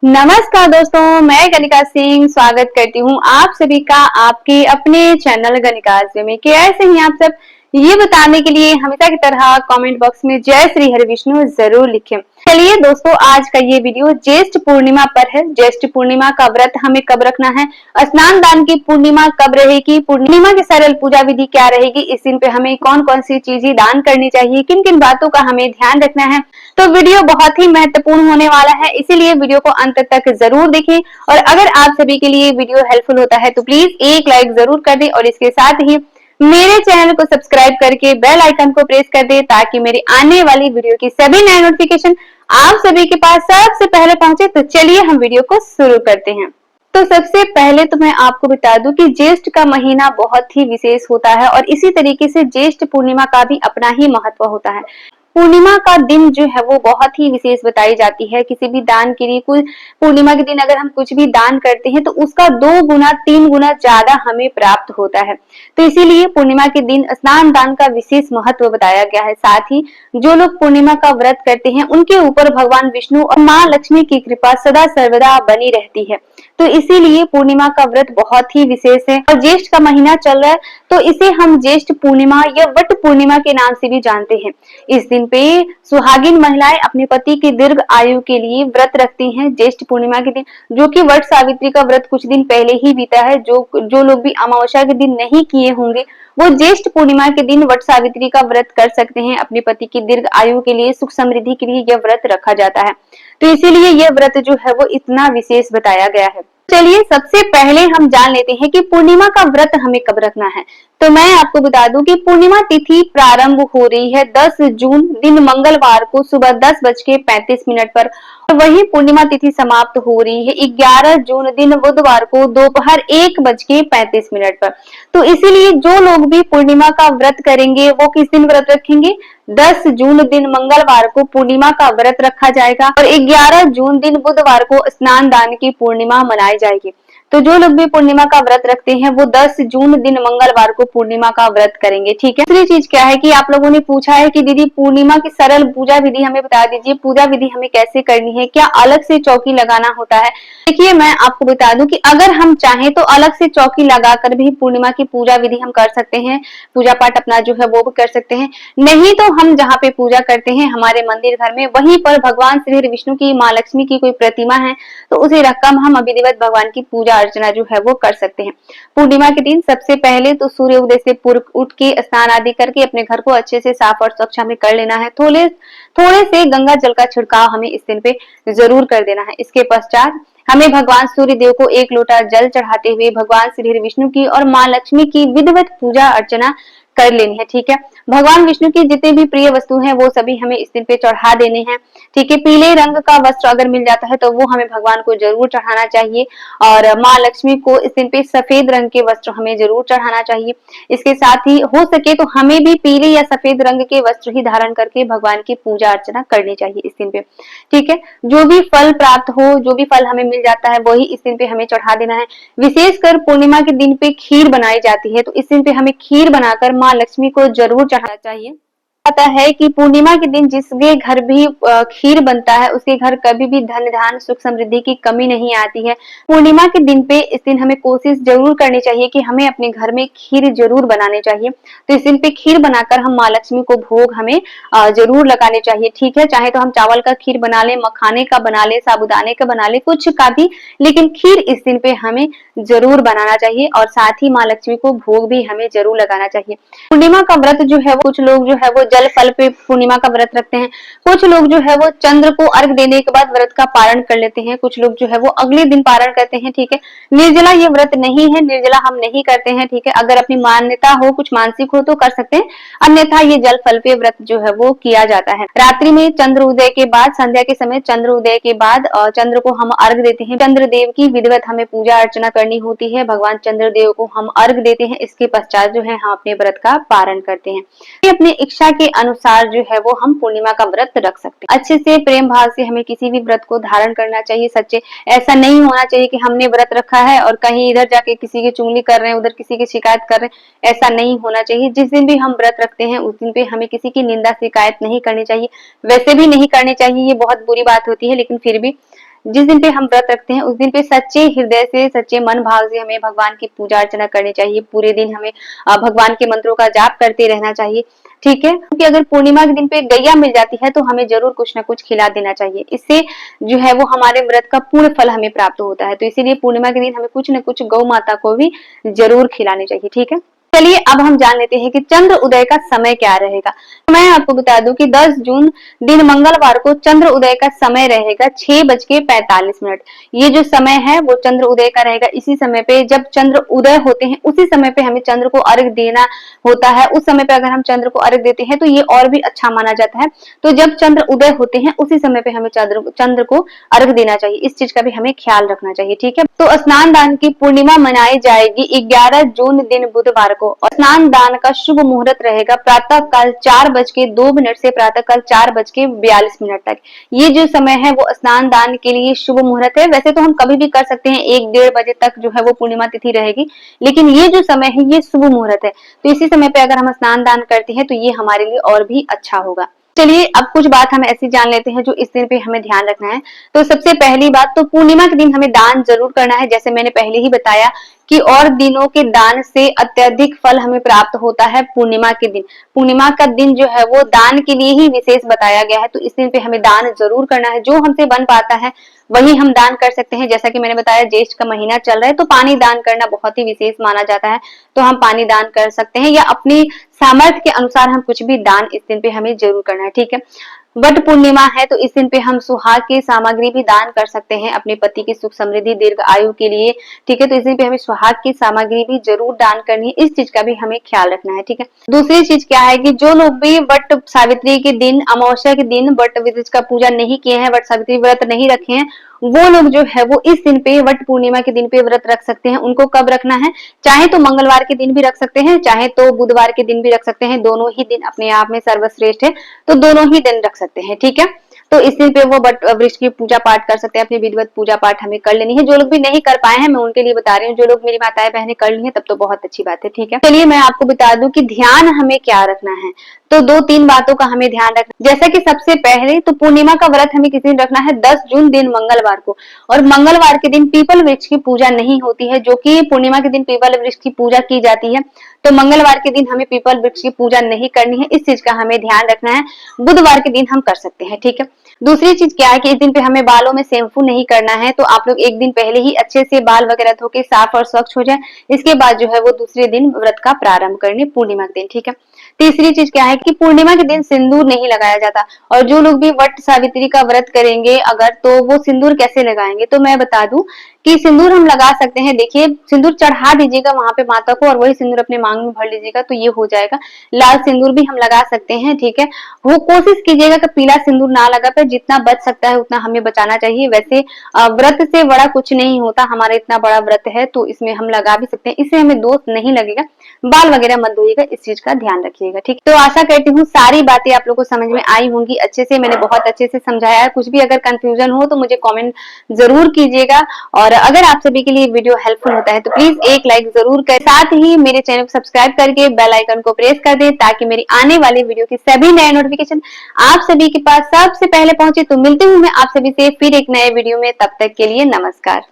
नमस्कार दोस्तों, मैं गणिका सिंह स्वागत करती हूँ आप सभी का आपके अपने चैनल गणिका में। कैसे हैं आप सब, ये बताने के लिए हमेशा की तरह कमेंट बॉक्स में जय श्री हरि विष्णु जरूर लिखें। चलिए दोस्तों, आज का ये वीडियो ज्येष्ठ पूर्णिमा पर है। ज्येष्ठ पूर्णिमा का व्रत हमें कब रखना है, स्नान दान की पूर्णिमा कब रहेगी, पूर्णिमा की सरल पूजा विधि क्या रहेगी, इस दिन पे हमें कौन कौन सी चीजें दान करनी चाहिए, किन किन बातों का हमें ध्यान रखना है। तो वीडियो बहुत ही महत्वपूर्ण होने वाला है, इसीलिए वीडियो को अंत तक जरूर देखें। और अगर आप सभी के लिए वीडियो हेल्पफुल होता है तो प्लीज एक लाइक जरूर कर दें और इसके साथ ही मेरे चैनल को सब्सक्राइब करके बेल आइकन को प्रेस कर दें ताकि मेरी आने वाली वीडियो की सभी नए नोटिफिकेशन आप सभी के पास सबसे पहले पहुंचे। तो चलिए हम वीडियो को शुरू करते हैं। तो सबसे पहले तो मैं आपको बता दूं कि ज्येष्ठ का महीना बहुत ही विशेष होता है और इसी तरीके से ज्येष्ठ पूर्णिमा का भी अपना ही महत्व होता है। पूर्णिमा का दिन जो है वो बहुत ही विशेष बताई जाती है। किसी भी दान के लिए कोई पूर्णिमा के दिन अगर हम कुछ भी दान करते हैं तो उसका 2 गुना 3 गुना ज्यादा हमें प्राप्त होता है। तो इसीलिए पूर्णिमा के दिन स्नान दान का विशेष महत्व बताया गया है। साथ ही जो लोग पूर्णिमा का व्रत करते हैं उनके ऊपर भगवान विष्णु और माँ लक्ष्मी की कृपा सदा सर्वदा बनी रहती है। तो इसीलिए पूर्णिमा का व्रत बहुत ही विशेष है। और ज्येष्ठ का महीना चल रहा है तो इसे हम ज्येष्ठ पूर्णिमा या वट पूर्णिमा के नाम से भी जानते हैं। इस दिन पे सुहागिन महिलाएं अपने पति की दीर्घ आयु के लिए व्रत रखती हैं ज्येष्ठ पूर्णिमा के दिन, जो कि वट सावित्री का व्रत कुछ दिन पहले ही बीता है। जो लोग भी अमावस्या के दिन नहीं किए होंगे वो ज्येष्ठ पूर्णिमा के दिन वट सावित्री का व्रत कर सकते हैं। अपने पति की दीर्घ आयु के लिए, सुख समृद्धि के लिए यह व्रत रखा जाता है। तो इसीलिए यह व्रत जो है वो इतना विशेष बताया गया है। चलिए सबसे पहले हम जान लेते हैं कि पूर्णिमा का व्रत हमें कब रखना है। तो मैं आपको बता दूं कि पूर्णिमा तिथि प्रारंभ हो रही है 10 जून दिन मंगलवार को सुबह 10:35 पर और वही पूर्णिमा तिथि समाप्त हो रही है 11 जून दिन बुधवार को दोपहर 1:35 पर। तो इसीलिए जो लोग भी पूर्णिमा का व्रत करेंगे वो किस दिन व्रत रखेंगे, 10 जून दिन मंगलवार को पूर्णिमा का व्रत रखा जाएगा और 11 जून दिन बुधवार को स्नान दान की पूर्णिमा मनाई जाएगी। तो जो लोग भी पूर्णिमा का व्रत रखते हैं वो 10 जून दिन मंगलवार को पूर्णिमा का व्रत करेंगे। ठीक है। दूसरी चीज क्या है कि आप लोगों ने पूछा है कि दीदी पूर्णिमा की सरल पूजा विधि हमें बता दीजिए, पूजा विधि हमें कैसे करनी है, क्या अलग से चौकी लगाना होता है। देखिए मैं आपको बता दूं कि अगर हम चाहें तो अलग से चौकी लगाकर भी पूर्णिमा की पूजा विधि हम कर सकते हैं, पूजा पाठ अपना जो है वो भी कर सकते हैं। नहीं तो हम जहाँ पे पूजा करते हैं हमारे मंदिर घर में, वहीं पर भगवान श्री विष्णु की, माँ लक्ष्मी की कोई प्रतिमा है तो उसे रखकर हम विधिवत भगवान की पूजा अर्चना जो है वो कर सकते हैं। पूर्णिमा के दिन सबसे पहले तो सूर्य उदय से पूर्व उठ के स्नान आदि करके अपने घर को अच्छे से साफ और स्वच्छ हमें कर लेना है। थोड़े थोड़े से गंगा जल का छिड़काव हमें इस दिन पे जरूर कर देना है। इसके पश्चात हमें भगवान सूर्य देव को 1 लोटा जल चढ़ाते हुए भगवान श्री विष्णु की और माँ लक्ष्मी की विधिवत पूजा अर्चना कर लेनी है। ठीक है। भगवान विष्णु की जितने भी प्रिय वस्तु हैं वो सभी हमें इस दिन पे चढ़ा देने हैं। ठीक है। पीले रंग का वस्त्र अगर मिल जाता है तो वो हमें भगवान को जरूर चढ़ाना चाहिए और माँ लक्ष्मी को इस दिन पे सफेद रंग के वस्त्र हमें जरूर चढ़ाना चाहिए। इसके साथ ही हो सके तो हमें भी पीले या सफेद रंग के वस्त्र ही धारण करके भगवान की पूजा अर्चना करनी चाहिए इस दिन पे। ठीक है। जो भी फल प्राप्त हो, जो भी फल हमें मिल जाता है वही इस दिन पे हमें चढ़ा देना है। विशेषकर पूर्णिमा के दिन पे खीर बनाई जाती है तो इस दिन पे हमें खीर बनाकर माँ लक्ष्मी को जरूर चढ़ाना चाहिए। आता है कि पूर्णिमा के दिन जिसके घर भी खीर बनता है उसके घर कभी भी धन धान सुख समृद्धि की कमी नहीं आती है। पूर्णिमा के दिन पे इस दिन हमें कोशिश जरूर करनी चाहिए कि हमें अपने घर में खीर जरूर बनाने चाहिए। तो इस दिन पे खीर बनाकर हम माँ लक्ष्मी को भोग हमें जरूर लगाने चाहिए। ठीक है। चाहे तो हम चावल का खीर बना ले, मखाने का बना ले, साबुदाने का बना ले, कुछ का भी, लेकिन खीर इस दिन पे हमें जरूर बनाना चाहिए और साथ ही माँ लक्ष्मी को भोग भी हमें जरूर लगाना चाहिए। पूर्णिमा का व्रत जो है वो कुछ लोग जो है वो जल फल पे पूर्णिमा का व्रत रखते हैं। कुछ लोग जो है वो चंद्र को अर्घ देने के बाद व्रत का पारण कर लेते हैं। कुछ लोग जो है वो अगले दिन पारण करते हैं। ठीक है। निर्जला ये व्रत नहीं है, निर्जला हम नहीं करते हैं। ठीक है। अगर अपनी मान्यता हो, कुछ मानसिक हो तो कर सकते हैं, अन्यथा ये जल फल पे व्रत जो है वो किया जाता है। रात्रि में चंद्र उदय के बाद, संध्या के समय चंद्र उदय के बाद चंद्र को हम अर्घ देते हैं। चंद्र देव की विधिवत हमें पूजा अर्चना करनी होती है। भगवान चंद्र देव को हम अर्घ देते हैं। इसके पश्चात जो है हम अपने व्रत का पारण करते हैं। अपनी इच्छा के अनुसार जो है वो हम पूर्णिमा का व्रत रख सकते हैं। अच्छे से प्रेम भाव से हमें किसी भी व्रत को धारण करना चाहिए। सच्चे ऐसा नहीं होना चाहिए कि हमने व्रत रखा है और कहीं इधर जाके किसी की चुगली कर रहे हैं, उधर किसी की शिकायत कर रहे हैं, ऐसा नहीं होना चाहिए। जिस दिन भी हम व्रत रखते हैं उस दिन पे हमें किसी की निंदा शिकायत नहीं करनी चाहिए। वैसे भी नहीं करनी चाहिए, ये बहुत बुरी बात होती है, लेकिन फिर भी जिस दिन पे हम व्रत रखते हैं उस दिन पे सच्चे हृदय से, सच्चे मन भाव से हमें भगवान की पूजा अर्चना करनी चाहिए। पूरे दिन हमें भगवान के मंत्रों का जाप करते रहना चाहिए, ठीक है। क्योंकि अगर पूर्णिमा के दिन पे गैया मिल जाती है तो हमें जरूर कुछ ना कुछ खिला देना चाहिए। इससे जो है वो हमारे व्रत का पूर्ण फल हमें प्राप्त होता है। तो इसीलिए पूर्णिमा के दिन हमें कुछ न कुछ गौ माता को भी जरूर खिलानी चाहिए, ठीक है। चलिए अब हम जान लेते हैं कि चंद्र उदय का समय क्या रहेगा। मैं आपको बता दूं कि 10 जून दिन मंगलवार को चंद्र उदय का समय रहेगा 6:45। ये जो समय है वो चंद्र उदय का रहेगा। इसी समय पे जब चंद्र उदय होते हैं उसी समय पे हमें चंद्र को अर्घ देना होता है। उस समय पे अगर हम चंद्र को अर्घ देते हैं तो ये और भी अच्छा माना जाता है। तो जब चंद्र उदय होते हैं उसी समय पे हमें चंद्र को अर्घ देना चाहिए। इस चीज का भी हमें ख्याल रखना चाहिए, ठीक है। तो स्नान दान की पूर्णिमा मनाई जाएगी 11 जून दिन बुधवार को। और स्नान दान का शुभ मुहूर्त रहेगा प्रातः काल 4:02 से प्रातः काल 4:42 तक। ये जो समय है वो स्नान दान के लिए शुभ मुहूर्त है। वैसे तो हम कभी भी कर सकते हैं, 1-1:30 बजे तक जो है वो पूर्णिमा तिथि रहेगी, लेकिन ये जो समय है ये शुभ मुहूर्त है। तो इसी समय पे अगर हम स्नान दान करते हैं तो ये हमारे लिए और भी अच्छा होगा। चलिए अब कुछ बात हम ऐसी जान लेते हैं जो इस दिन पे हमें ध्यान रखना है। तो सबसे पहली बात तो पूर्णिमा के दिन हमें दान जरूर करना है। जैसे मैंने पहले ही बताया कि और दिनों के दान से अत्यधिक फल हमें प्राप्त होता है पूर्णिमा के दिन। पूर्णिमा का दिन जो है वो दान के लिए ही विशेष बताया गया है। तो इस दिन पे हमें दान जरूर करना है। जो हमसे बन पाता है वही हम दान कर सकते हैं। जैसा कि मैंने बताया ज्येष्ठ का महीना चल रहा है तो पानी दान करना बहुत ही विशेष माना जाता है। तो हम पानी दान कर सकते हैं या अपनी सामर्थ्य के अनुसार हम कुछ भी दान इस दिन पे हमें जरूर करना है, ठीक है। वट पूर्णिमा है तो इस दिन पे हम सुहाग की सामग्री भी दान कर सकते हैं अपने पति की सुख समृद्धि दीर्घ आयु के लिए, ठीक है। तो इस दिन पे हमें सुहाग की सामग्री भी जरूर दान करनी है। इस चीज का भी हमें ख्याल रखना है, ठीक है। दूसरी चीज क्या है कि जो लोग भी वट सावित्री के दिन, अमावस्या के दिन वट वृक्ष का पूजा नहीं किए हैं, वट सावित्री व्रत नहीं रखे हैं, वो लोग जो है वो इस दिन पे वट पूर्णिमा के दिन पे व्रत रख सकते हैं। उनको कब रखना है, चाहे तो मंगलवार के दिन भी रख सकते हैं, चाहे तो बुधवार के दिन भी रख सकते हैं। दोनों ही दिन अपने आप में सर्वश्रेष्ठ है, तो दोनों ही दिन रख सकते हैं, ठीक है। तो इस दिन पे वो वट वृक्ष की पूजा पाठ कर सकते हैं। अपनी विधिवत पूजा पाठ हमें कर लेनी है। जो लोग भी नहीं कर पाए हैं मैं उनके लिए बता रही हूँ। जो लोग मेरी माताएं बहनें कर ली हैं तब तो बहुत अच्छी बात है, ठीक है। चलिए मैं आपको बता दूं कि ध्यान हमें क्या रखना है। तो 2-3 बातों का हमें ध्यान रखना। जैसा कि सबसे पहले तो पूर्णिमा का व्रत हमें किस दिन रखना है, 10 जून दिन मंगलवार को। और मंगलवार के दिन पीपल वृक्ष की पूजा नहीं होती है, जो कि पूर्णिमा के दिन पीपल वृक्ष की पूजा की जाती है। तो मंगलवार के दिन हमें पीपल वृक्ष की पूजा नहीं करनी है। इस चीज का हमें ध्यान रखना है। बुधवार के दिन हम कर सकते हैं, ठीक है। दूसरी चीज क्या है कि इस दिन पे हमें बालों में शैम्पू नहीं करना है। तो आप लोग एक दिन पहले ही अच्छे से बाल वगैरह धो के साफ और स्वच्छ हो जाए। इसके बाद जो है वो दूसरे दिन व्रत का प्रारंभ करने पूर्णिमा के दिन, ठीक है। तीसरी चीज क्या है कि पूर्णिमा के दिन सिंदूर नहीं लगाया जाता। और जो लोग भी वट सावित्री का व्रत करेंगे अगर, तो वो सिंदूर कैसे लगाएंगे, तो मैं बता दूं कि सिंदूर हम लगा सकते हैं। देखिए सिंदूर चढ़ा दीजिएगा वहां पे माता को और वही सिंदूर अपने मांग में भर लीजिएगा तो ये हो जाएगा। लाल सिंदूर भी हम लगा सकते हैं, ठीक है। वो कोशिश कीजिएगा कि पीला सिंदूर ना लगा पाए। जितना बच सकता है उतना हमें बचाना चाहिए। वैसे व्रत से बड़ा कुछ नहीं होता, हमारा इतना बड़ा व्रत है तो इसमें हम लगा भी सकते हैं। इससे हमें दोष नहीं लगेगा। बाल वगैरह मत धोइएगा, इस चीज का ध्यान रखिएगा, ठीक। तो आशा करती हूँ सारी बातें आप लोगों को समझ में आई होंगी अच्छे से। मैंने बहुत अच्छे से समझाया है। कुछ भी अगर कंफ्यूजन हो तो मुझे कमेंट जरूर कीजिएगा। और अगर आप सभी के लिए वीडियो हेल्पफुल होता है तो प्लीज एक लाइक जरूर करें। साथ ही मेरे चैनल को सब्सक्राइब करके बेल आइकन को प्रेस कर दें ताकि मेरी आने वाली वीडियो की सभी नए नोटिफिकेशन आप सभी के पास सबसे पहले पहुंचे। तो मिलती हूँ मैं आप सभी से फिर एक नए वीडियो में। तब तक के लिए नमस्कार।